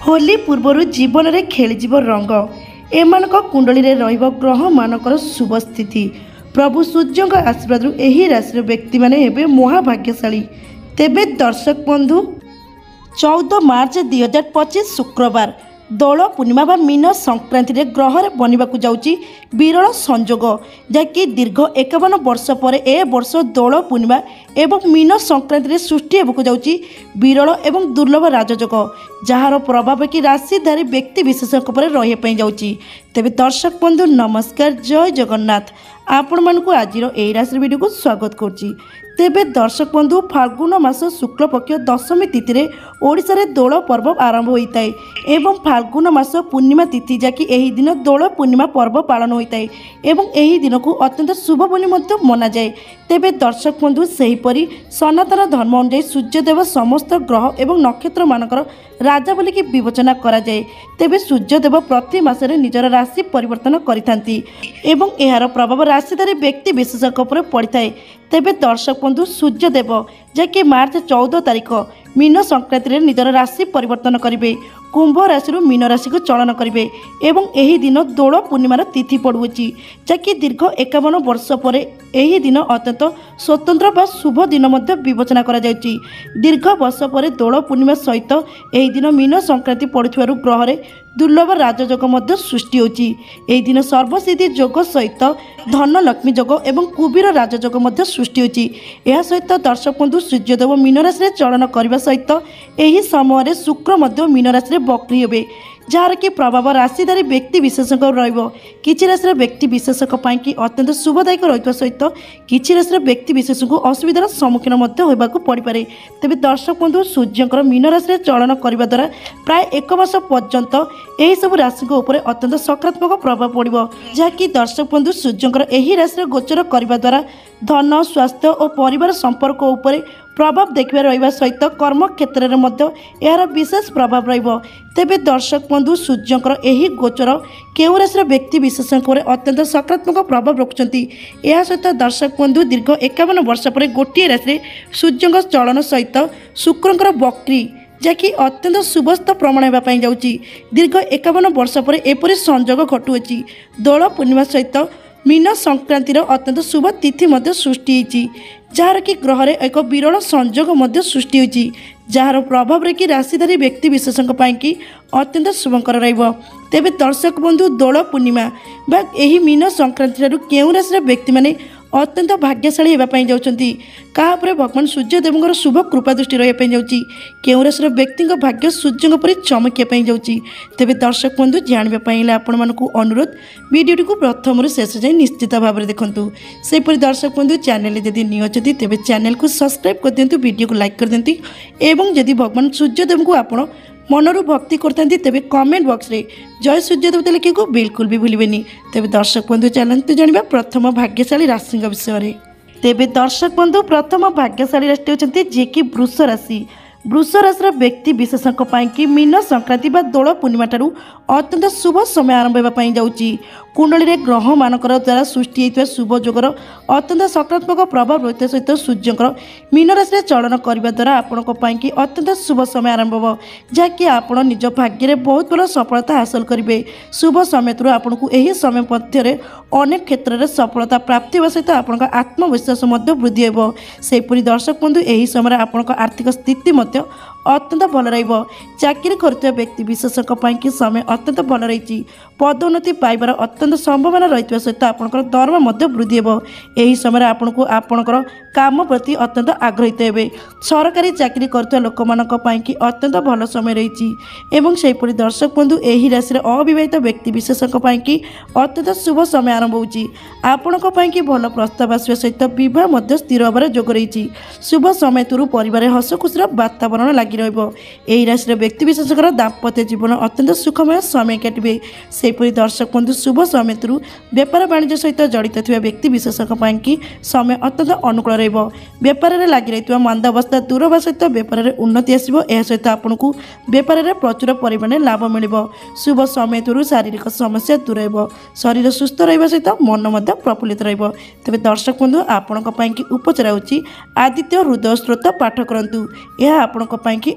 होली पूर्वर जीवन में खेलीज रंग एमान कुंडली ग्रह मानकर शुभ स्थिति प्रभु सूर्य आशीर्वाद यही राशि व्यक्ति माने महाभाग्यशाली। तेबे दर्शक बंधु 14 मार्च 2025 शुक्रवार दोल पूर्णिमा बा मीन संक्रांति ग्रह बनवाक जाऊँगी विरल संजोग जहाँकि दीर्घ 51 वर्ष पर ए वर्ष दोल पूर्णिमा एवं मीन संक्रांति सृष्टि होगा जाऊँगी विरल एवं दुर्लभ राजयोग जार प्रभाव कि राशिधारी व्यक्ति विशेष रही जाऊँगी। तेबे दर्शक बंधु नमस्कार, जय जगन्नाथ। आपण मानक आज राशि वीडियो को स्वागत करुच्ची। तेबे दर्शक बंधु फाल्गुन मास शुक्ल पक्ष दशमी तिथि रे ओडिशा रे दोल पर्व आरंभ होता है एवं फाल्गुन मास पूर्णिमा तिथि जाकि एही दिन दोल पूर्णिमा पर्व पालन होता है एवं एही दिन को अत्यंत शुभ बोली मध्य मना जाए। तेबे दर्शक बंधु सेहीपरि सनातन धर्म अनुसार सूर्यदेव समस्त ग्रह एवं नक्षत्र मानकर राजा बोली कि विवेचना करा जाए। तेबे सूर्यदेव प्रति मासरे निजर राशि परिवर्तन करिथांती एवं एहार प्रभाव राशिधारी व्यक्ति विशेषज्ञ पर पड़िଥାଏ। तेबे दर्शक बंधु सूर्यदेव जहाँकि मार्च 14 तारिख मीन संक्रांति निजर राशि परिवर्तन करेंगे, कुंभ राशि मीन राशि को चलन करेंगे एवं एही दिन दोल पूर्णिमार तिथि पड़ुची जहाँकि दीर्घ 51 वर्ष पर एही दिन अत्यंत स्वतंत्र बा शुभ दिन मध्य विवेचना करा जायछि। दीर्घ वर्ष पर दोल पूर्णिमा सहित एही दिन मीन संक्रांति पड़ुथिबारु ग्रह रे दुर्लभ राजयोग मध्य सृष्टि होछि। एही दिन सर्वसिद्धि योग सहित धन लक्ष्मी योग एवं कुबीर राजयोग मध्य सृष्टि होछि। एहा सहित दर्शक बंधु सूर्यदेव मीन राशि रे चलन करबा सहित एही समय शुक्र मध्य मीन राशि रे बक्री हेबे जार कि प्रभाव राशिधारी व्यक्ति विशेषज्ञ रही राशि व्यक्ति विशेषज्ञ कि अत्यंत शुभदायक रही सहित किसी राशि व्यक्ति विशेष को असुविधार सम्मुखीन होगाक पड़े। तेज दर्शक बंधु सूर्यंकर मीन राशि चलन करने द्वारा प्राय 1 मास पर्यंत यही सब राशि अत्यंत सकारात्मक प्रभाव पड़ो जहाँकि दर्शक बंधु सूर्यंकर यही राशि गोचर करने द्वारा धन स्वास्थ्य और परिवार संपर्क उपर प्रभाव देखा रहा सहित कर्म क्षेत्र में यार विशेष प्रभाव रहिबो। तेबे दर्शक बंधु सूर्यंकर यही गोचर केउ राशि व्यक्ति विशेष अत्यंत सकारात्मक प्रभाव रखुंट। यह सहित दर्शक बंधु दीर्घ 51 वर्ष पर गोटे राशि सूर्यंक चलन सहित शुक्रंकर बक्री जहाँकि अत्यंत शुभस्थ प्रमाण होगापाई जाऊँगी। दीर्घ 51 वर्ष पर एपरी संजोग घटुअछि दोल पूर्णिमा सहित मीन संक्रांतिर अत्यंत शुभ तिथि मध्य सृष्टि होती जार कि ग्रह रे एक विरल संजोग मध्य सृष्टि होती जार प्रभाव रे कि राशिधारी व्यक्ति विशेषज्ञ कि अत्यंत शुभंकर रहिबो। तेबे दर्शक बंधु दोल पूर्णिमा बा एही मीन संक्रांति केउ राशि व्यक्ति माने अत्यंत भाग्यशाली होगापाई जाउछंती काहापरे भगवान सूर्यदेवଙ୍କର शुभ कृपा दृष्टि रहिपाई जाउची केउ राशि व्यक्ति भाग्य सूर्यଙ୍କ परि चमकियापाई जाउची। तेबे दर्शक बंधु जानिबा पाइले आपण मानकु अनुरोध वीडियो को प्रथम रु शेष जाए निश्चित भाव में देखंतु। सेपरि दर्शक बंधु चैनल जदि न्यू अछंती तेबे चैनल को सब्सक्राइब कर दियंतु, वीडियो को लाइक कर दियंतु एवं जदि भगवान सूर्यदेव को आपण मनरु भक्ति करते तेबे कमेंट बॉक्स रे जय सूर्यदेवता लिखे को बिल्कुल भी भूलिबेनी। तेबे दर्शक बंधु चलते जानिबा प्रथम भाग्यशाली राशि विषय में। तेबे दर्शक बंधु प्रथम भाग्यशाली राशि होचंती जे कि वृष राशि। वृष राशि व्यक्ति विशेषज्ञ कि मीन संक्रांति बा दोल पूर्णिमा ठारू अत्यंत शुभ समय आरंभ होगापाई जाऊँगी। कुंडली रे ग्रह मानकर द्वारा सृष्टि होता शुभ जोगर अत्यंत सकारात्मक प्रभाव रही सहित सूर्यंकर मीन राशि चलन करने द्वारा आपण कि अत्यंत शुभ समय आरंभ हो जहाँकि आपण निज भाग्य में बहुत बड़ सफलता हासिल करेंगे। शुभ समय आपन को यही समय मध्य अनेक क्षेत्र में सफलता प्राप्ति होगा सहित आपण आत्मविश्वास वृद्धि हो। सेपरि दर्शक बंधु यही समय आपण आर्थिक स्थिति अत्यंत भल रहिबो। चाकरी करते व्यक्ति विशेषज्ञ कि समय अत्यंत भल रही पदोन्नति पाइबार अत्यंत संभावना रही सहित आपंकर दरमा मध्य वृद्धि हो। यही समय आपन को आपणकर काम प्रति अत्यंत आग्रहित हेबे। सरकारी चाकरी करते लोक कि अत्यंत भल समय रही एवं सेपरि दर्शक बंधु यही राशि अविवाहित व्यक्ति विशेषज्ञ कि अत्यंत शुभ समय आरंभ होची आपण कि भल प्रस्ताव आसवा सहित विवाह मध्य स्थिर होबार जोग रही। शुभ समय तुरु परिवार हस खुशीर वातावरण लगी रही राशि व्यक्ति विशेषकर दाम्पत्य जीवन अत्यंत सुखमय समय काटे। सेपरि दर्शक बंधु शुभ समय तुरु व्यापार वाणिज्य सहित जड़ित थिबा व्यक्ति विशेषज्ञ कि समय अत्यंत अनुकूल रहिबो। व्यापार में लगी रही मंद अवस्था दूर होगा सहित व्यापार में उन्नति आसो। यह सहित आपको व्यापार में प्रचुर परिमाण लाभ मिल। शुभ समय तुरु शारीरिक समस्या दूर हो, शरीर सुस्थ रहा सहित मन प्रफुल्लित रहिबो। तेबे दर्शक बंधु आपण उपचार होची आदित्य हृदय स्रोत पाठ करंतु। यह आपण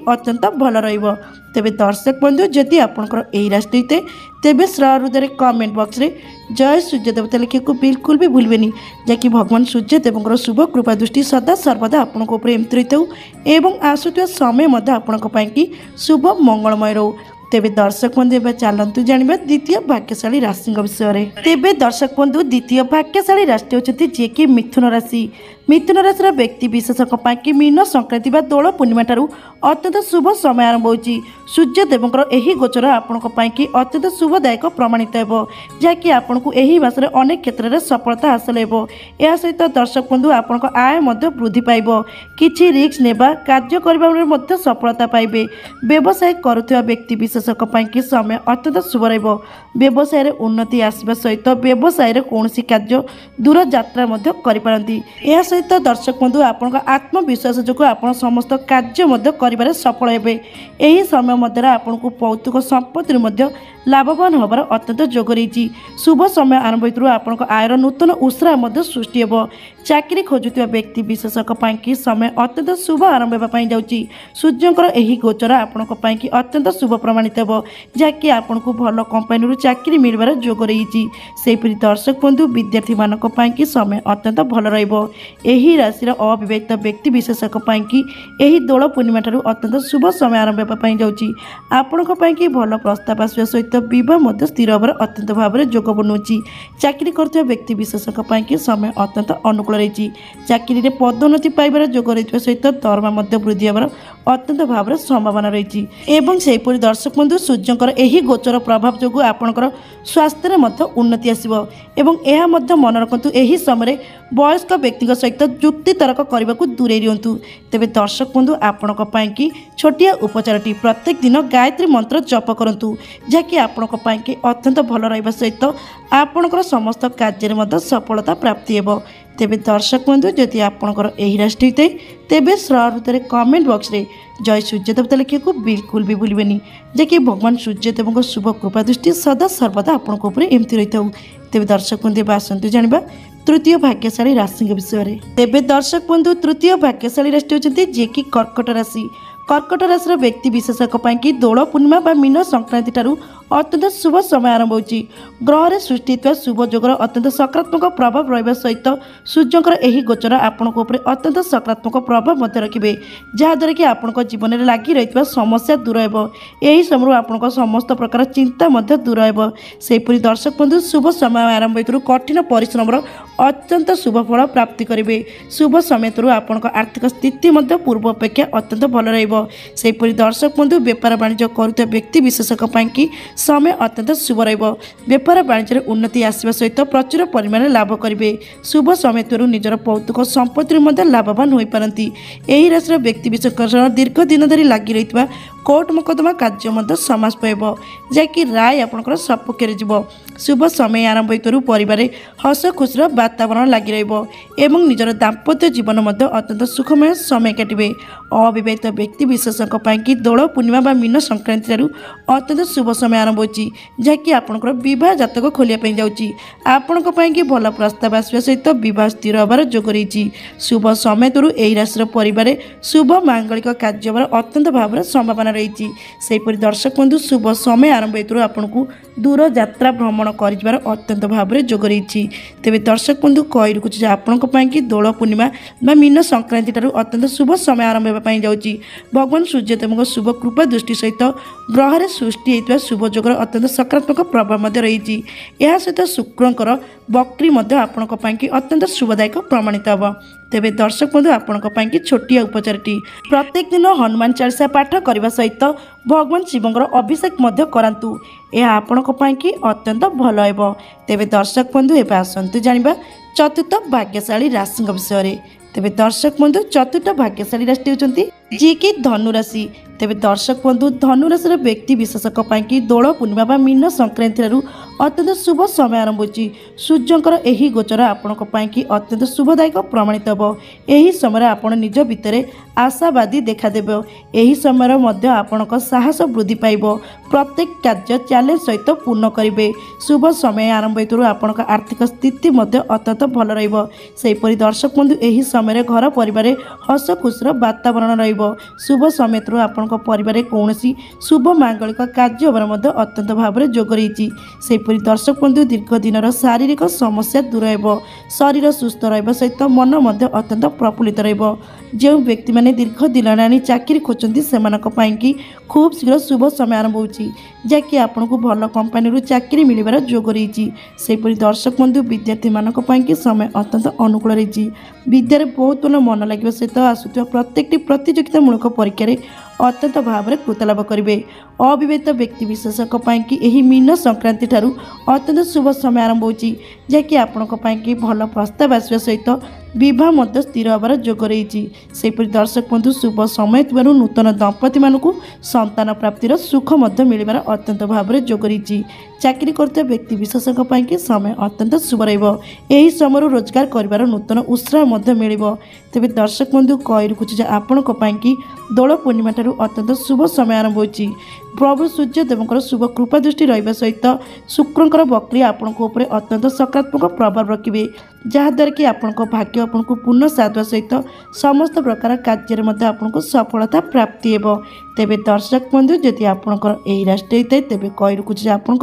अत्यंत भल रहिबो। तेबे दर्शक बंधु जदि आपणकर एही राशि होइते तेबे हृदय कमेंट बॉक्स रे जय सूर्य देवता लिखे को बिल्कुल भी भूलबेनी, जहाँकि भगवान सूर्य देवଙ୍କର शुभ कृपा दृष्टि सदा सर्वदा आपनको ऊपर एमती रही एवं आसुवा समय मध्य आपणक पाई शुभ मंगलमय रहू। तेबे दर्शक बंधु एवं चलतु जाना द्वितीय भाग्यशाली राशि विषय में। तेबे दर्शक बंधु द्वितीय भाग्यशाली राशि होती जी कि मिथुन राशि। मिथुन राशि व्यक्ति विशेषक मीन संक्रांति व दोल पूर्णिमा ठारू अत्यंत शुभ समय आरंभ होती। सूर्य देवଙ୍କର ଏହି गोचर आपणक अत्यंत शुभदायक प्रमाणित हो, जहाँकि आपको यही मासरे अनेक क्षेत्र में सफलता हासिल हो। यह सहित दर्शक बंधु आपणक आय वृद्धि पाइब, किछि रिस्क नेबा कार्य करने सफलता पाइबे। व्यवसाय करुवा व्यक्ति विशेषक समय अत्यंत शुभ रहिबो। व्यवसाय रे उन्नति आसवा सहित व्यवसाय रे कौनसी कार्य दूर यात्रा करिपारंती। यह सहित दर्शक बंधु आपन आत्मविश्वास जो आप समस्त कार्य करिबारे सफल हेबे। एही समय मध्य आपको पौतुक संपत्ति लाभवान होबार अत्यंत जोग रही। शुभ समय आरंभ होइतरु आपन आयर नूतन उत्साह सृष्टि हेबो। चाकरी खोजुवा व्यक्ति विशेषक समय अत्यंत शुभ आरंभ होगा जाउची। सूर्यंकर एही गोचर आपनक पाइकी अत्यंत शुभ प्रमाणित हो, जहाँकि आपको भल कंपानी चाकरी मिलबार जोग रही। सेपरी दर्शक बंधु विद्यार्थी मानक पाइकी समय अत्यंत भल रहिबो। एही राशि अविवाहित व्यक्ति विशेषक पाइकी एही दोल पूर्णिमा ठारू अत्यंत शुभ समय आरंभ होगा जाउची। आपनक पाइकी भल प्रस्ताव आसवा सहित विवाह स्थिर होबार अत्यंत भाव में जोग बनौची। चाकरी करथुवा व्यक्ति विशेषक पाइकी समय अत्यंत अनुकूल रही। चाकरी रे पदोन्नति पाइबार जोग रही सहित दरमा वृद्धि होबार अत्यंत भाव में संभावना रही। एवं सेहीपरि दर्शक बंधु सूर्यंकर एही गोचर प्रभाव जोगु आपणकर स्वास्थ्य में उन्नति आसिबो। एवं यह मन रखु एही समय वयस्क व्यक्ति सहित जुक्ति तर्क करने को दूरे रुहतु। तेबे दर्शक बंधु आपणक पाइकी छोटिया उपचारटी प्रत्येक दिन गायत्री मंत्र जप करंतु, जहाँकि आपणक पाइकी अत्यंत भल रहिबा सहित आपणकर समस्त कार्य में सफलता प्राप्ति हेबो। तेबे दर्शक बंधु जदि आपणकर एही राशि होइते तेबे हृदय कमेंट बॉक्स रे जय सूर्य देवता लिखे को बिल्कुल भी भूलबेनी, जहाँकि भगवान सूर्य देवଙ୍କ शुभ कृपा दृष्टि सदा सर्वदा आपणक ऊपर एमती रही। तेबे दर्शक बंधु आसतु जानिबा तृतीय भाग्यशाली राशि विषय में। तेबे दर्शक बंधु तृतीय भाग्यशाली राशि होती जी कि कर्कट राशि। कर्कट राशि व्यक्ति विशेषक दोल पूर्णिमा व मीन संक्रांति ठारू अत्यंत शुभ समय आरंभ होती। ग्रह सृष्टि शुभ जोगर अत्यंत सकारात्मक प्रभाव रहा सहित सूर्यंकर एही गोचर आपणक ऊपर अत्यंत सकारात्मक प्रभाव रखिए, जहाँद्वारा कि आपण जीवन में लगी रही समस्या दूर हो। यही समय आपण समस्त प्रकार चिंता दूर हो। सेहीपरि दर्शक बंधु शुभ समय आरंभ होइतरु कठिन परिश्रम अत्यंत शुभ फल प्राप्ति करेंगे। शुभ समय आपण आर्थिक स्थिति पूर्व अपेक्षा अत्यंत भल रहिबो। सेहीपरि दर्शक बंधु व्यापार वाणिज्य करुवा व्यक्ति विशेषक समय अत्यंत शुभ रहिबो। व्यापार वाणिज्य उन्नति आसवा सहित प्रचुर परिमाण लाभ करेंगे। शुभ समय निजर पौतुक संपत्ति लाभवान हो पारती। यही राशि व्यक्ति विशेष दीर्घ दिन धरी लगी रही कोर्ट मकदमा कार्य समाज पाइब, जहाँकि राय आपंकर सपक्ष जीव। शुभ समय आरंभ होइतरु परिवार हस खुशीर वातावरण लगी रहिबो एवं निजर दाम्पत्य जीवन अत्यंत सुखमय समय काटिबे। अविवाहित व्यक्ति विशेषक पाइकी दोल पूर्णिमा व मीन संक्रांति ठारू अत्यंत शुभ समय आरंभ होची, जहाँकि आपंकर बह जातक खोलिया जाउची। आपणक पाइकी भल प्रस्ताव आसवा सहित बह स्थिर होबार जोग रही। शुभ समय एही राशि परिवार शुभ मांगलिक कार्य अत्यंत भाव में संभावना रही। सेहीपरि दर्शक बंधु शुभ समय आरंभ होइतरु आपनकु दूर यात्रा भ्रमण कर अत्यंत भाव में जोग रही। तेबे दर्शक बंधु कही रखुच्छे आपणक पाइकी दोल पूर्णिमा व मीन संक्रांति ठारू अत्यंत शुभ समय आरंभ होगा जाउची। भगवान सूर्य देवଙ୍କ शुभ कृपा दृष्टि सहित ग्रह सृष्टि होता शुभ जोगर अत्यंत सकारात्मक प्रभाव रही। यह सहित शुक्रंकर वक्री आपणक पाइकी अत्यंत शुभदायक प्रमाणित हम। तेबे दर्शक बंधु आपणक पाइकी छोटिया उपचारटी प्रत्येक दिन हनुमान चालीसा पाठ करने सहित भगवान शिवंकर अभिषेक करातु। यह आपणक पाइकी अत्यंत भल हेबो। तेबे दर्शक बंधु एबे आसंतु जानिबा चतुर्थ भाग्यशाली राशि विषय में। तेबे दर्शक बंधु चतुर्थ भाग्यशाली राशि होती जी कि धनु राशि। तेबे दर्शक बंधु धनु राशि व्यक्ति विशेषक पाइकी दोल पूर्णिमा व मीन संक्रांति ठारू अत्यंत शुभ समय आरंभ होची। सूर्यंकर एही गोचर आपणक पाइकी अत्यंत शुभदायक प्रमाणित हो। एही समय आपण निज भितर आशावादी देखादेव। एही समय मध्य आपणक साहस वृद्धि पाइब। प्रत्येक कार्य चैलेंज सहित पूर्ण करेंगे। शुभ समय आरंभ होइतरु आपणक आर्थिक स्थिति अत्यंत भल रहिबो। सेहीपरि दर्शक बंधु एही समय घर परिवार हस खुशीर वातावरण रहिबो। ରହିବ। शुभ समय आपण परिवार कौन शुभ मांगलिक कार्य अत्यंत भाव में जोग रही। दर्शक बंधु दीर्घ दिन शारीरिक समस्या दूर हो, शरीर सुस्थ रहिबा सहित मन अत्यंत प्रफुल्लित रहिबो। जो व्यक्ति माने दीर्घ दिन चाकरी खोजती से खूब शीघ्र शुभ समय आरंभ होची, जहाँकि आपन को भल कंपनी चाकरी मिलबार जोग रही। दर्शक बंधु विद्यार्थी मानक समय अत्यंत अनुकूल रही। विद्यार बहुत भल मन लगे सहित आसुवा प्रत्येक प्रतियोगितामूलक परीक्षा अत्यंत भाव में कृतलाभ करेंगे। अविवाहित व्यक्तिविशेषक मीन संक्रांति ठारू अत्यंत शुभ समय आरंभ होची, जहाँकि आपण भल प्रस्ताव आसवा सहित बहुत स्थिर होबार जोग रही। दर्शक बंधु शुभ समय नूतन दंपति मानक संतान प्राप्तिर सुख मिलबार अत्यंत भाव में जोग रही। चाकरी करता व्यक्ति विशेषक समय अत्यंत शुभ रही। समय रोजगार कर नूतन उत्साह मिल। तेज दर्शक बंधु कही रखुच्छे आपण दोल पूर्णिमा ठारू अत्यंत शुभ समय आरंभ होची। प्रभु सूर्यदेव शुभ कृपा दृष्टि रहा सहित शुक्रंकर बक्री आपण अत्यंत सकारात्मक प्रभाव रखिए, जहाद्वारा कि आपण भाग्य आपन को पूर्ण साधवा सहित समस्त प्रकार कार्य आपको सफलता प्राप्ति हो। तेबे दर्शक बंधु जदि आपणकर यही राशि होता है तेज कही रखुच्छे आपण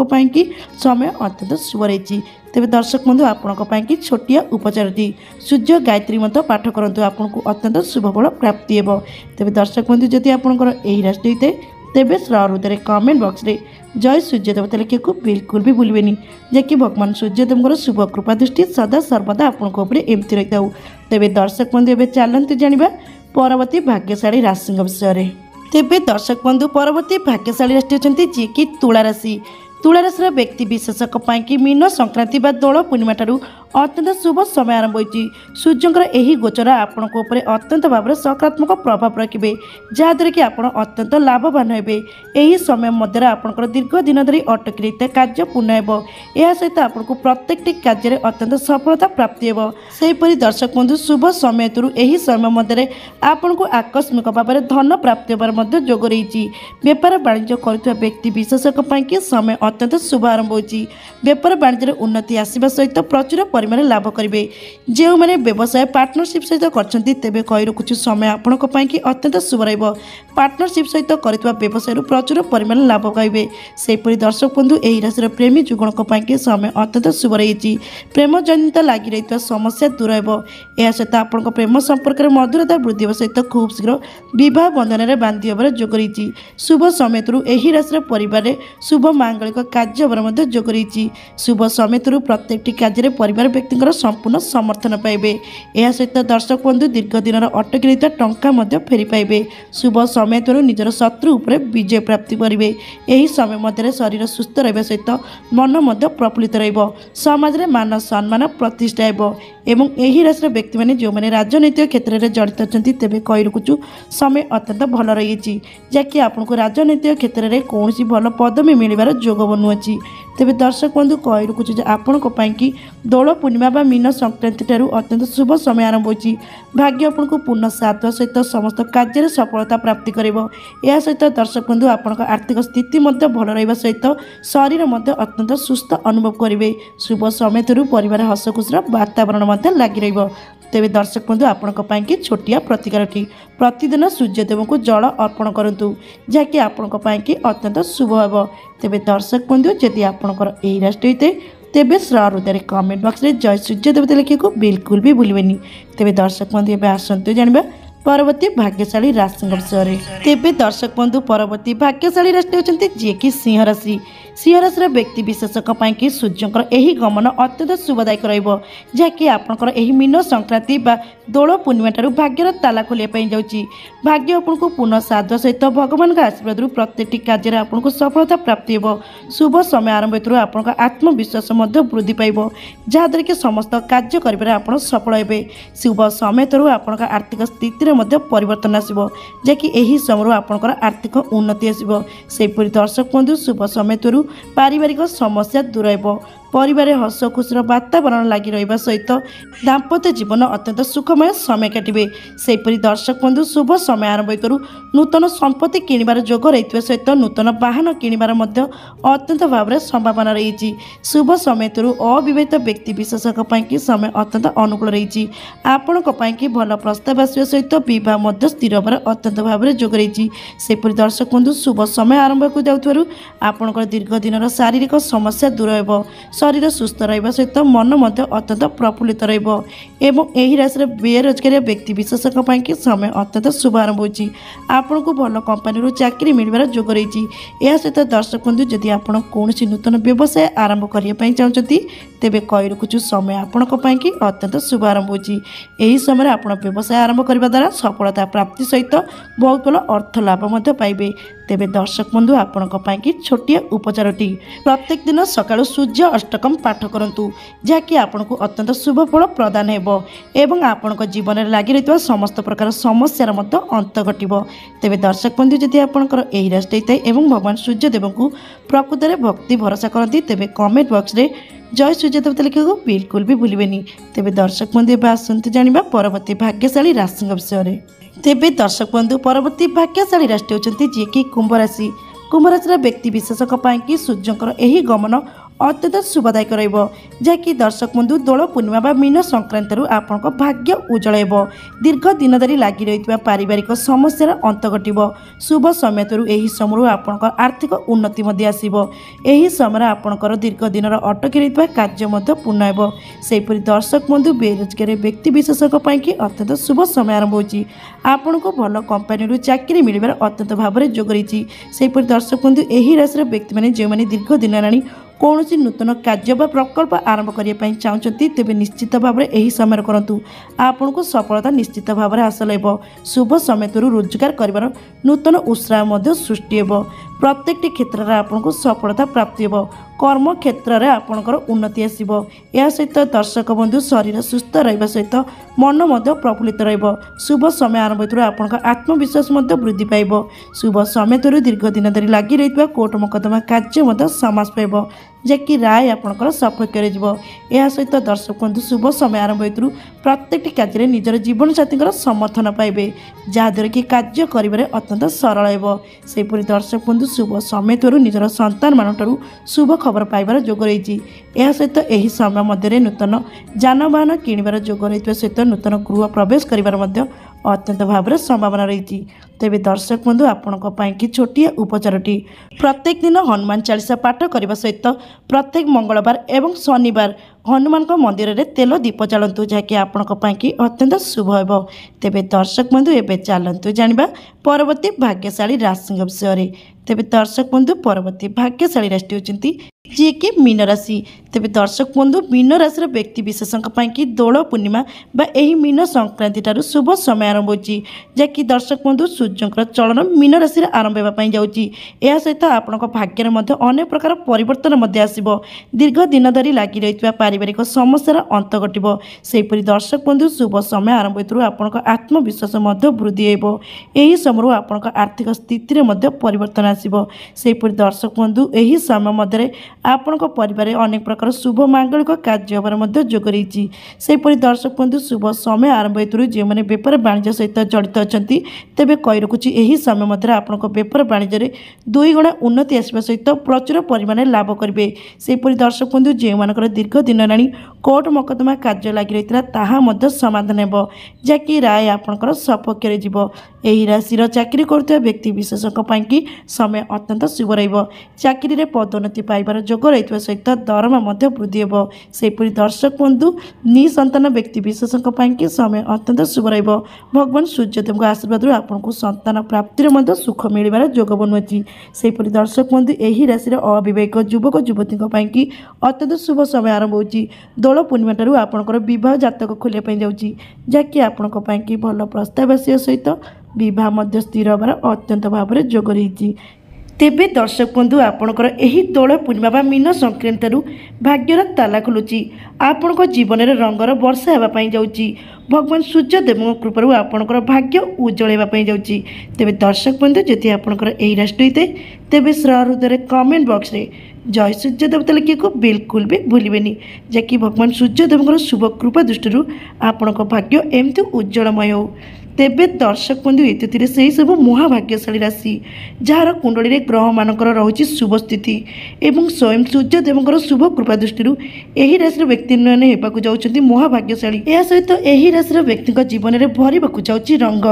समय अत्यंत शुभ रही। तेबे दर्शक बंधु आपण छोटिया उपचारटी सूर्य गायत्री मंत्र पाठ करूँ, आपको अत्यंत शुभ फल प्राप्ति हो। तेबे दर्शक बंधु जदि आपणकर यही राशि होता है तेबे हृदय कमेंट बॉक्स रे जय सूर्यदेवता लिखा को बिल्कुल भी भूलें, जैकि भगवान सूर्यदेव शुभ कृपा दृष्टि सदा सर्वदा आपको एमती रही था। तेबे दर्शक बंधु एवं चलते जाना परवर्ती भाग्यशाली राशि विषय। तेबे दर्शक बंधु परवर्ती भाग्यशाली राशि होती जी कि तुला राशि। तुला राशि व्यक्ति विशेषक मीन संक्रांति दोल पूर्णिमा ठारू अत्यंत शुभ समय आरंभ होती। सूर्यंकर यही गोचर आपण अत्यंत भाव में सकारात्मक प्रभाव रखिए, जहाद्वारा कि आप अत्यंत लाभवान हे। यही समय मध्य आपंकर दीर्घ दिन धरी अटकी रही कार्य पूर्ण हो। यह सहित आपको प्रत्येक कार्य अत्यंत सफलता प्राप्ति हो। सेहीपरि दर्शक बंधु शुभ समय यही समय मध्य आपन को आकस्मिक भाव में धन प्राप्ति होबार जोग रही। व्यापार वाणिज्य करुवा व्यक्ति विशेषक समय अत्यंत शुभ आरंभ होती। व्यापार वाणिज्य उन्नति आसवा सहित प्रचुर परिमाण लाभ करेंगे। जो मैंने व्यवसाय पार्टनरशिप सहित करछंती तेबे कही रखुछु समय आपनक पाइकी अत्यंत शुभ रहिबो। पार्टनरशिप सहित करथिबा व्यवसाय प्रचुर परिमाण लाभ पाइबे। सेहीपरि दर्शक बंधु एही राशि प्रेमी जुगणक पाइकी समय अत्यंत शुभ रही। प्रेम जनित लगी रही समस्या दूर हो। यह सहित आपनक प्रेम संपर्क में मधुरता वृद्धि सहित खूब शीघ्र विवाह बंधन में बांधि होबार जोग रही। शुभ समय यही राशि परिवार शुभ मांगलिक कार्य जोग रही। शुभ समय प्रत्येक कार्य परिवार व्यक्ति संपूर्ण समर्थन पाइबे। यह सहित दर्शक बंधु दीर्घ दिन अटकी रही टंका फेरी पाइबे। शुभ समय निजर शत्रु उपर विजय प्राप्ति करेंगे। यही समय मध्य शरीर सुस्थ रहा सहित मन प्रफुल्लित रहिबो। समाज में मान सम्मान प्रतिष्ठा हो। एवं यही राशि व्यक्ति मैंने जो मैंने राजनैतिक क्षेत्र में जड़ित अच्छा तेज कही रखुचु समय अत्यंत भल रही, जहाँकि आपको राजनैतिक क्षेत्र में कौन भल पदवी मिलबार जोग बनुअछि। तेज दर्शक बंधु कही रखुचु आपण दोल पूर्णिमा बा मीन संक्रांति ठारू अत्यंत शुभ समय आरंभ होती। भाग्य आपको पूर्ण साथ सहित समस्त कार्य सफलता प्राप्ति करिवो। यह सहित दर्शक बंधु आपण आर्थिक स्थिति भल रहा सहित शरीर अत्यंत सुस्थ अनुभव करेंगे। शुभ समय परिवार हसखुशीर वातावरण लगी रहिबो। तेबे दर्शक बंधु आपण छोटिया प्रतिकारटी प्रतिदिन सूर्यदेव को जल अर्पण करूँ, जहाँकि आपण अत्यंत शुभ हो। तेबे दर्शक बंधु जदि आपणकर यही राशि होते तेबे हृदय कमेंट बॉक्स रे जय सूर्यदेवता लिखा को बिल्कुल भी भूलें। तेबे दर्शक बंधु एवं आसतु जाना परवर्ती भाग्यशाली राशि विषय। तेबे दर्शक बंधु परवर्ती भाग्यशाली राशि होती जी कि सिंह राशि। सिंह राशि व्यक्ति विशेषक सूर्यंकर यही गमन अत्यंत शुभदायक रहिबो, जहाँकि आपंकर यही मीन संक्रांति बा दोल पूर्णिमा ठारू भाग्यर ताला खोलिया जाउची। भाग्य आपको पूर्ण साध सहित भगवान का आशीर्वाद प्रत्येक कार्य आपको सफलता प्राप्ति हो। शुभ समय आरंभ हेतु आपंकर आत्मविश्वास वृद्धि पाइब, जहाद्वारा कि समस्त कार्य करिबार आपण सफल हेबे। शुभ समय आपंकर आर्थिक स्थिति परिवर्तन आसो, जहाँकि यही समय आपंकर आर्थिक उन्नति आसो। सेहीपरि दर्शक बंधु शुभ समय पारिवारिक समस्या दूर हो। परिवार हस खुशीर वातावरण लगी रहा सहित दाम्पत्य जीवन अत्यंत सुखमय समय काटे। सेपरी दर्शक बंधु शुभ समय आरंभ करू नूतन संपत्ति किणवार जोग रही सहित नूतन वाहन किणवार अत्यंत भाव में संभावना रही। शुभ समय अविवाहित व्यक्ति विशेष समय अत्यंत अनुकूल रही। आपण भल प्रस्ताव आसवा सहित बह स्थिर होवर अत्यंत भाव में जोग रही। सेपरी दर्शक बंधु शुभ समय आरंभ को जाऊँ आपंकर दीर्घ दिन शारीरिक समस्या दूर हो, शरीर सुस्थ रहा सहित मन अत्यंत प्रफुल्लित रही। राशि बेरोजगार व्यक्ति विशेष समय अत्यंत शुभ आरंभ होती। आपन को भल कंपानी चाकरी मिलवार जोग रही। यह सहित दर्शक बंधु जदि आप कौन नूतन व्यवसाय आरंभ करने चाहते तेरे कई रखुचु समय आपण अत्यंत शुभ आरंभ होती। समय आप व्यवसाय आरंभ करने द्वारा सफलता प्राप्ति सहित बहुत भल अर्थ लाभ पाइबे। तेबे दर्शक बंधु आपण छोटिया उपचारटी प्रत्येक दिन सकाळु सूर्य अष्टकम पाठ करंतु जहाँकि आपन को अत्यंत शुभ फल प्रदान हेबो एवं आपण जीवन में लगी रही समस्त प्रकार समस्यार अंत घटिबो। तेबे दर्शक बंधु जदि आपनकर एही राशि होता है एवं भगवान सूर्यदेव को प्रकृत में भक्ति भरोसा करती तेबे कमेंट बॉक्स रे जय सूर्यदेवता लिखा बिल्कुल भी भूलें। तेबे दर्शक बंधु आसतु जानिबा परवर्ती भाग्यशाली राशि विषय में। तेबे दर्शक बंधु परवर्ती भाग्यशाली राशि होती जी कि कुंभ राशि। कुंभ राशि व्यक्ति विशेष सूर्यंकर यही गमन अत्यंत शुभदायक रही। दर्शक बंधु दोल पूर्णिमा बा मीन संक्रांति आपण भाग्य उज्जवल हो। दीर्घ दिन धरी लगी रही पारिवारिक समस्यार अंत घटिब। शुभ समय यही समय आपण आर्थिक उन्नति आसब। यही समय आपणकर दीर्घ दिन अटकी रही कार्य पूर्ण हो। सेपरी दर्शक बंधु बेरोजगार व्यक्ति विशेष अत्यंत शुभ समय आरंभ होती। आपण को भल कंपानी चाकरी मिलवार अत्यंत भाव में जोग रही। सेपरी दर्शक बंधु यही राशि व्यक्ति मैंने जो मैंने दीर्घ दिन आनी कौन नूतन कार्य बा प्रकल्प आरंभ करने चाहते तेज निश्चित भाव में यही समय करूँ आपन को सफलता निश्चित भाव में हासिल हो। शुभ समय रोजगार कर नूतन उत्साह सृष्टि हो। प्रत्येक क्षेत्र में आपन को सफलता प्राप्ति हो। कर्म क्षेत्र में आपणकर उन्नति आसब। यह सहित दर्शक बंधु शरीर सुस्थ रहा सहित मन प्रफुल्लित रहा। शुभ समय आरंभ आपण आत्मविश्वास वृद्धि पाइब। शुभ समय दीर्घ दिन धरी लगी रही कोर्ट मकदमा कार्य समास पाइब जैकि राय आपणकर सपक्ष यह सहित दर्शक बंधु शुभ समय आरंभ हो प्रत्येक कार्य निजर जीवन साथी समर्थन पाइबे जहाँद्वारा कि कार्य कर अत्यंत सरल हो। सेपरी दर्शक बंधु शुभ समय निजर संतान मानू शुभ खबर पाइबार जोग रही। यह सहित यही समय मध्य नूतन जानवाहन किणवार जोग रही सहित नूतन गृह प्रवेश कर अत्यंत भाव में संभावना रही। तेबे दर्शक बंधु आपण छोटिया उपचारटी प्रत्येक दिन हनुमान चालीसा पाठ करने सहित प्रत्येक मंगलवार एवं शनिवार हनुमान मंदिर में तेल दीप जालतु जहाँकि आपण अत्यंत शुभ हो। तेबे दर्शक बंधु एवं चलतु जानिबा परवर्ती भाग्यशाली राशि विषय में। तेबे दर्शक बंधु परवर्ती भाग्यशाली राशि होती जी कि मीन राशि। तेबे दर्शक बंधु मीन राशि व्यक्ति विशेष दोल पूर्णिमा बा एही मीन संक्रांति ठारू शुभ समय आरंभ होची जहाँकि दर्शक बंधु सूर्यंकर चलन मीन राशि आरंभ होगापी जाऊँगी। यह सहित आपण भाग्य अनेक प्रकार परिवर्तन आसब। दीर्घ दिन धरी लगी रही पारिवारिक समस्यार अंत घटिब। सेपरी दर्शक बंधु शुभ समय आरंभ हो आपण आत्मविश्वास वृद्धि हो। यही समय आपण आर्थिक स्थिति में परिवर्तन आसब। सेपरी दर्शक बंधु यही समय मध्य आपण परिवार अनेक प्रकार शुभ मांगलिक कार्य होवर जोग रही। सेपरी दर्शक बंधु शुभ समय आरंभ हो जो मैंने बेपार वाणिज्य सहित जड़ित अच्छा तेज कही रखुच्छी यही समय मध्य आपण बेपार वाणिज्य 2 गुणा उन्नति आसवा सहित प्रचुर परिमाण लाभ करेंगे। सेपरी दर्शक बंधु जो मान दीर्घ दिन आनी कोर्ट मकदमा कार्य लगी रही ताहा समाधान हो जहाँकि राय आपणकर सपक्ष यही राशि चाकरी करुवा व्यक्ति विशेष समय अत्यंत शुभ रही। पदोन्नति पाइबार जोग रही सहित दरमा वृद्धि हो। सेपरी दर्शक बंधु निसंतान व्यक्ति विशेष समय अत्यंत शुभ रही। भगवान सूर्यदेव आशीर्वाद आपन को संतान प्राप्ति सुख मिलवार जोग बनुची। सेपरी दर्शक बंधु यही राशि अविवाहित युवक युवती अत्यंत शुभ समय आरंभ होची। दोल पूर्णिमा ठारू आपणकर विवाह जातक खोलिया जाऊँगी जहाँकि आपण भल प्रस्ताव आसिया सहित विवाह स्थिर होवार अत्यंत भाव में जोग रही। तेबे दर्शक बंधु आपणकर यही दोल पूर्णिमा बा मीन संक्रांति भाग्यर ताला खुलुची। आपण जीवन में रंगर वर्षा होगापी जाऊँगी। भगवान सूर्यदेव कृपा आपणकर भाग्य उज्जवल जाऊँगी। तेज दर्शक बंधु जदि आपंकर यही राशि होता है तेज सहृदय कमेंट बॉक्स रे जय सूर्यदेवता लिखा बिल्कुल भी भूलें जैकि भगवान सूर्यदेव शुभ कृपा दृष्टि आपण भाग्य एमती उज्जवलमय हो। तेबे दर्शक बंधु ये तिथि से सब महाभाग्यशाली राशि जार कुंडली में ग्रह मानकर रही शुभ स्थिति एवं स्वयं सूर्यदेव शुभ कृपा दृष्टि यही राशि व्यक्ति मैंने होगा जाऊँच महाभाग्यशाली। यह सहित यही राशि व्यक्ति जीवन में भरवाक जाऊँगी रंग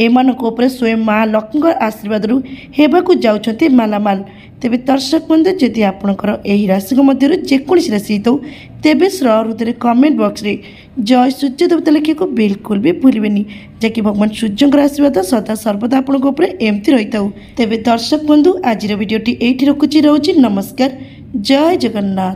एम स्वयं माँ लक्ष्मी आशीर्वाद होगा जाऊँच मालामाल। तेज दर्शक बंधु जदि आपंकर यही राशि मध्य जेकोसी राशि हो तेज सहृदय कमेंट बॉक्स रे जय सूर्यदेवता लिखा बिल्कुल भी भूलें जैकि भगवान सूर्य आशीर्वाद सदा सर्वदा आपंक एमती रही था। तेज दर्शक बंधु आज भिडियोटी ये रखुची रोची नमस्कार जय जगन्नाथ।